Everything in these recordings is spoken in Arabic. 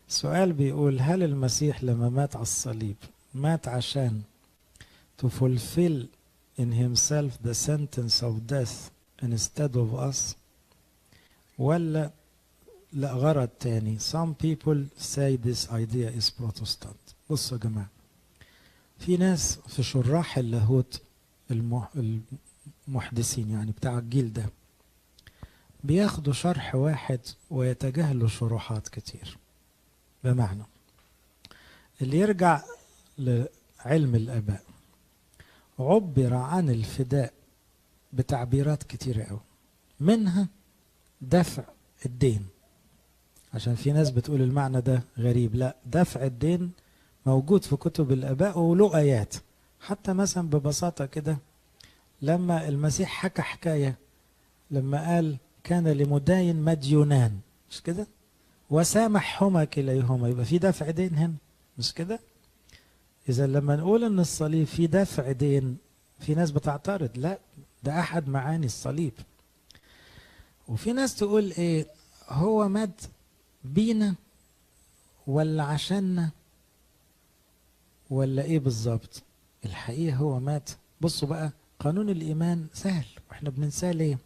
سؤال بيقول: هل المسيح لما مات على الصليب مات عشان to fulfill in himself the sentence of death instead of us، ولا لا غرض تاني؟ Some people say this idea is Protestant. بصوا يا جماعة، في ناس في شراح اللاهوت المحدثين يعني بتاع الجيل ده بياخدوا شرح واحد ويتجاهلوا شروحات كتير. بمعنى اللي يرجع لعلم الآباء عبر عن الفداء بتعبيرات كتيرة قوي، منها دفع الدين. عشان في ناس بتقول المعنى ده غريب، لا، دفع الدين موجود في كتب الآباء وله آيات. حتى مثلا ببساطة كده لما المسيح حكى حكاية لما قال كان لمداين مديونان، مش كده؟ وسامحهما كليهما، يبقى في دفع دين هنا، مش كده؟ إذا لما نقول إن الصليب في دفع دين، في ناس بتعترض، لا، ده أحد معاني الصليب. وفي ناس تقول إيه، هو مات بينا ولا عشاننا ولا إيه بالظبط؟ الحقيقة هو مات. بصوا بقى، قانون الإيمان سهل وإحنا بننساه ليه؟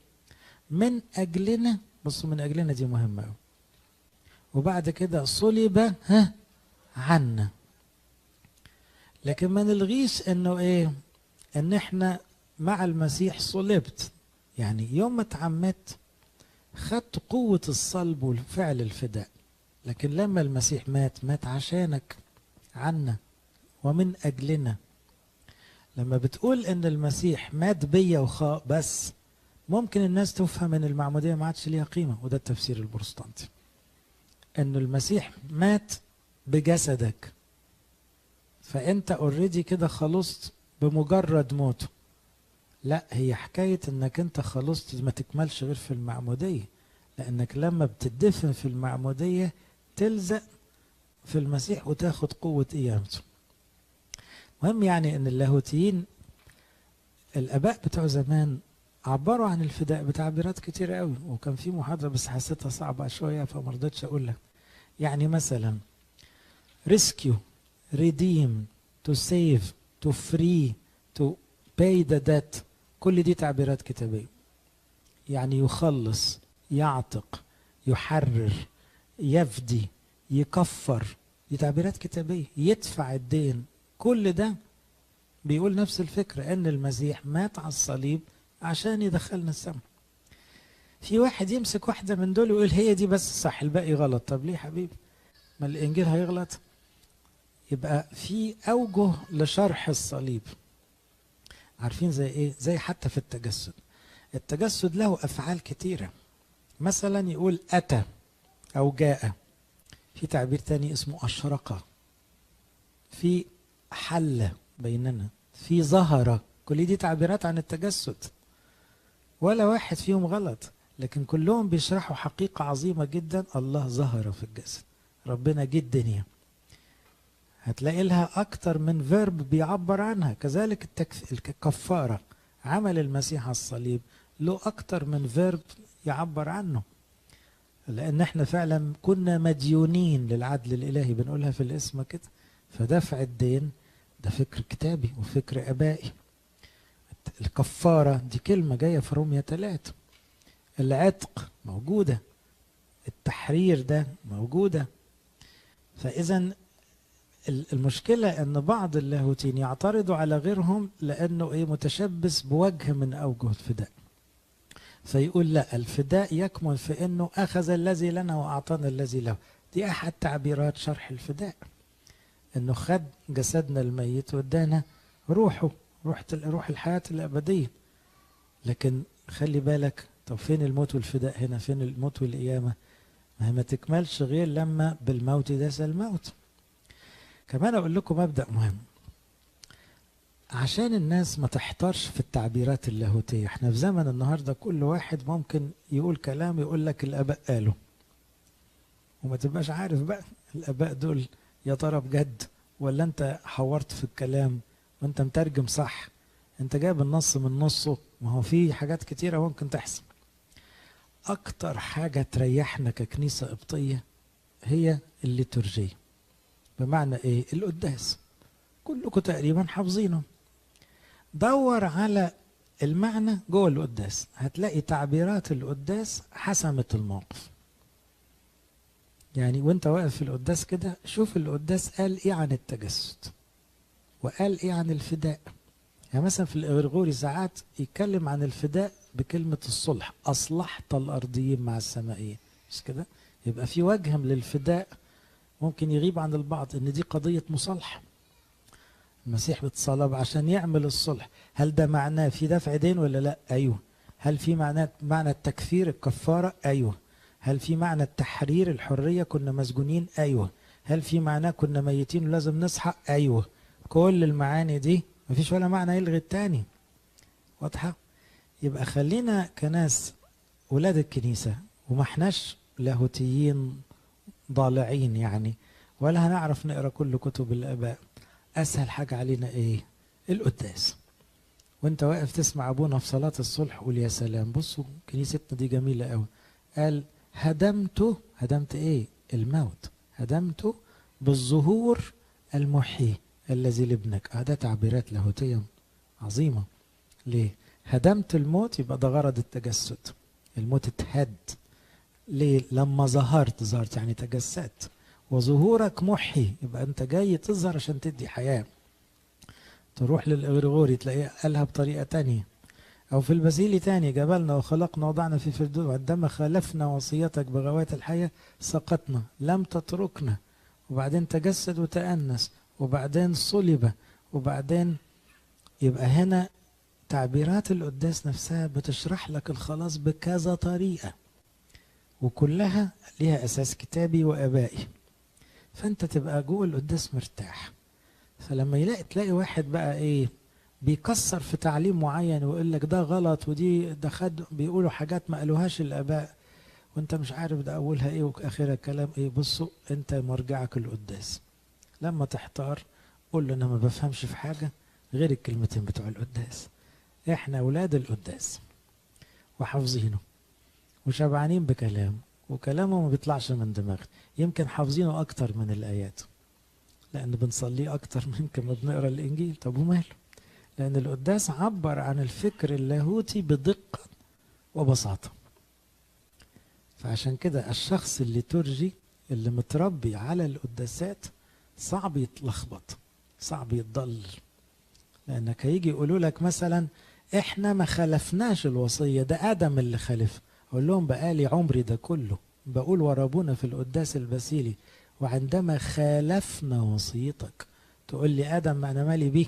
من أجلنا. بصوا، من أجلنا دي مهمة أوي. وبعد كده صلب عنا. لكن ما نلغيش انه ايه، ان احنا مع المسيح صلبت. يعني يوم ما اتعمدت خدت قوة الصلب والفعل الفداء، لكن لما المسيح مات عشانك، عنا ومن اجلنا. لما بتقول ان المسيح مات بيا بس، ممكن الناس تفهم ان المعمودية ما عادش ليها قيمة، وده التفسير البروتستانتي، ان المسيح مات بجسدك، فانت اوريدي كده خلصت بمجرد موته. لا، هي حكاية انك انت خلصت ما تكملش غير في المعمودية، لانك لما بتدفن في المعمودية تلزق في المسيح وتاخد قوة قيامته. مهم يعني ان اللاهوتيين الاباء بتوع زمان عبروا عن الفداء بتعبيرات كتير قوي، وكان في محاضرة بس حسيتها صعبة شوية فما رضيتش اقولها. يعني مثلا rescue، redeem، to save، to free، to pay the debt، كل دي تعبيرات كتابية. يعني يخلص، يعتق، يحرر، يفدي، يكفر، دي تعبيرات كتابية. يدفع الدين، كل ده بيقول نفس الفكرة، ان المسيح مات على الصليب عشان يدخلنا السماء. في واحد يمسك واحدة من دول ويقول هي دي بس صح الباقي غلط. طب ليه حبيبي؟ ما الانجيل هيغلط؟ يبقى في اوجه لشرح الصليب. عارفين زي ايه؟ زي حتى في التجسد. التجسد له افعال كتيرة. مثلا يقول اتى او جاء، في تعبير تاني اسمه اشرق، في حل بيننا، في ظهر. كل دي تعبيرات عن التجسد، ولا واحد فيهم غلط، لكن كلهم بيشرحوا حقيقة عظيمة جدا. الله ظهر في الجسد، ربنا جه الدنيا. هتلاقي لها أكتر من فيرب بيعبر عنها. كذلك الكفارة، عمل المسيح على الصليب له أكتر من فيرب يعبر عنه، لأن احنا فعلا كنا مديونين للعدل الإلهي، بنقولها في الاسم كده. فدفع الدين ده فكر كتابي وفكر أبائي. الكفارة دي كلمة جاية في رومية 3. العتق موجودة، التحرير ده موجودة. فإذا المشكلة ان بعض اللاهوتين يعترضوا على غيرهم لانه ايه، متشبث بوجه من اوجه الفداء، فيقول لا، الفداء يكمن في انه اخذ الذي لنا واعطانا الذي له. دي احد تعبيرات شرح الفداء، انه خد جسدنا الميت وادانا روحه، روح الحياة الابدية. لكن خلي بالك، طب فين الموت والفداء هنا؟ فين الموت والقيامة؟ ما تكملش غير لما بالموت داس الموت. كمان اقول لكم مبدأ مهم عشان الناس ما تحتارش في التعبيرات اللاهوتية. احنا في زمن النهاردة كل واحد ممكن يقول كلام يقول لك الآباء قالوا، وما تبقاش عارف بقى الآباء دول يا ترى بجد ولا انت حورت في الكلام وانت مترجم صح، انت جايب النص من نصه. ما هو في حاجات كتيرة ممكن تحصل. اكتر حاجة تريحنا ككنيسة قبطية هي الليتورجية. بمعنى ايه؟ القداس كلكم تقريبا حافظينه. دور على المعنى جوه القداس، هتلاقي تعبيرات القداس حسمت الموقف. يعني وانت واقف في القداس كده شوف القداس قال ايه عن التجسد وقال ايه عن الفداء. يعني مثلا في الإغريغوري ساعات يتكلم عن الفداء بكلمة الصلح، أصلحت الأرضيين مع السمائيين، مش كده؟ يبقى في وجه للفداء ممكن يغيب عن البعض، إن دي قضية مصالحة. المسيح بيتصلب عشان يعمل الصلح. هل ده معناه في دفع دين ولا لا؟ أيوه. هل في معنى التكفير الكفارة؟ أيوه. هل في معنى التحرير الحرية كنا مسجونين؟ أيوه. هل في معناه كنا ميتين ولازم نصحى؟ أيوه. كل المعاني دي مفيش ولا معنى يلغي التاني. واضحة؟ يبقى خلينا كناس ولاد الكنيسة وما احناش لاهوتيين ضالعين يعني، ولا هنعرف نقرأ كل كتب الآباء. أسهل حاجة علينا إيه؟ القداس. وانت واقف تسمع أبونا في صلاة الصلح قول يا سلام. بصوا كنيستنا دي جميلة قوي. قال هدمت إيه؟ الموت. هدمته بالظهور المحيي الذي لابنك. ده تعبيرات لاهوتية عظيمة. ليه؟ هدمت الموت، يبقى ده غرض التجسد. الموت اتهد. ليه؟ لما ظهرت يعني تجسدت. وظهورك محي، يبقى انت جاي تظهر عشان تدي حياة. تروح للإغريغوري تلاقيه قالها بطريقة تانية، أو في البازيلي تاني جبلنا وخلقنا وضعنا في فردوس وعندما خالفنا وصيتك بغوات الحياة سقطنا لم تتركنا. وبعدين تجسد وتأنس وبعدين صلب وبعدين. يبقى هنا تعبيرات القداس نفسها بتشرح لك الخلاص بكذا طريقة، وكلها ليها أساس كتابي وآبائي. فأنت تبقى جوه القداس مرتاح. فلما تلاقي واحد بقى إيه بيكسر في تعليم معين ويقول لك ده غلط ودي ده خد بيقولوا حاجات ما قالوهاش الآباء وانت مش عارف ده أولها إيه وآخرها كلام إيه. بصوا أنت مرجعك القداس. لما تحتار قول له أنا ما بفهمش في حاجة غير الكلمتين بتوع القداس. احنا أولاد القداس وحافظينه وشبعانين بكلامه، وكلامه ما بيطلعش من دماغنا. يمكن حافظينه أكتر من الآيات لأن بنصليه أكتر من يمكن ما بنقرأ الإنجيل. طب وماله؟ لأن القداس عبر عن الفكر اللاهوتي بدقة وبساطة. فعشان كده الشخص الليتورجي اللي متربي على القداسات صعب يتلخبط، صعب يتضل. لأنك هيجي يقولوا لك مثلا احنا ما خلفناش الوصية، ده آدم اللي خلف. أقول لهم بقالي عمري ده كله بقول ورا ابونا في القداس الباسيلي وعندما خالفنا وصيتك. تقول لي آدم ما أنا مالي بيه.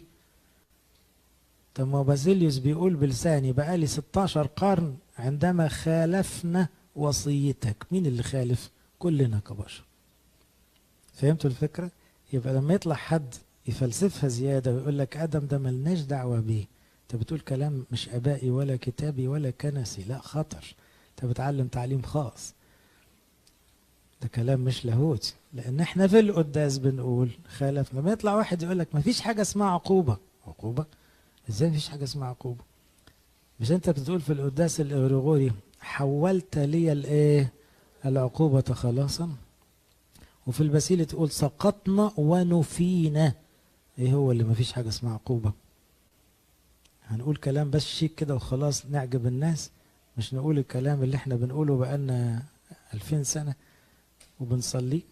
طب ما بازيليوس بيقول بلساني بقالي 16 قرن عندما خالفنا وصيتك. مين اللي خالف؟ كلنا كبشر. فهمتوا الفكرة؟ يبقى لما يطلع حد يفلسفها زيادة ويقول لك آدم ده ملناش دعوة بيه، انت بتقول كلام مش آبائي ولا كتابي ولا كنسي. لا خطر، انت بتعلم تعليم خاص. ده كلام مش لاهوتي. لأن احنا في القداس بنقول خالفنا. لما يطلع واحد يقول لك مفيش حاجة اسمها عقوبة. عقوبة؟ ازاي مفيش حاجة اسمها عقوبة؟ مش انت بتقول في القداس الإغريغوري حولت لي الايه؟ العقوبة خلاصا. وفي الباسيلي تقول سقطنا ونفينا. ايه هو اللي مفيش حاجة اسمها عقوبة؟ هنقول كلام بس شيك كده وخلاص نعجب الناس؟ مش نقول الكلام اللي احنا بنقوله بقالنا 2000 سنة وبنصلي.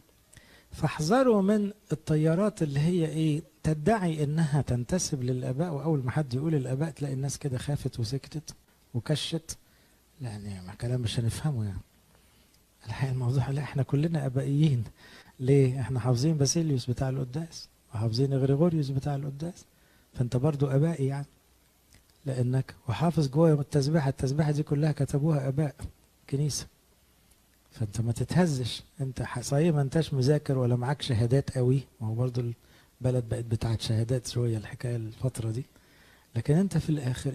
فاحذروا من الطيارات اللي هي ايه تدعي انها تنتسب للآباء، واول ما حد يقول الآباء تلاقي الناس كده خافت وسكتت وكشت. يعني ما كلام مش هنفهمه يعني. الحقيقة الموضوع لا، احنا كلنا آبائيين. ليه؟ احنا حافظين باسيليوس بتاع القداس وحافظين غريغوريوس بتاع القداس. فانت برضو آبائي يعني، لانك وحافظ جوه التسبيحة دي كلها كتبوها آباء كنيسة. فانت ما تتهزش. انت صحيح ما انتش مذاكر ولا معاك شهادات قوي، ما هو برضو البلد بقت بتاعت شهادات شوية الحكاية الفترة دي. لكن انت في الاخر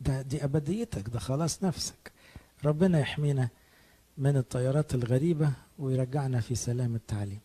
دي ابديتك، ده خلاص نفسك. ربنا يحمينا من الطيارات الغريبة ويرجعنا في سلام التعليم.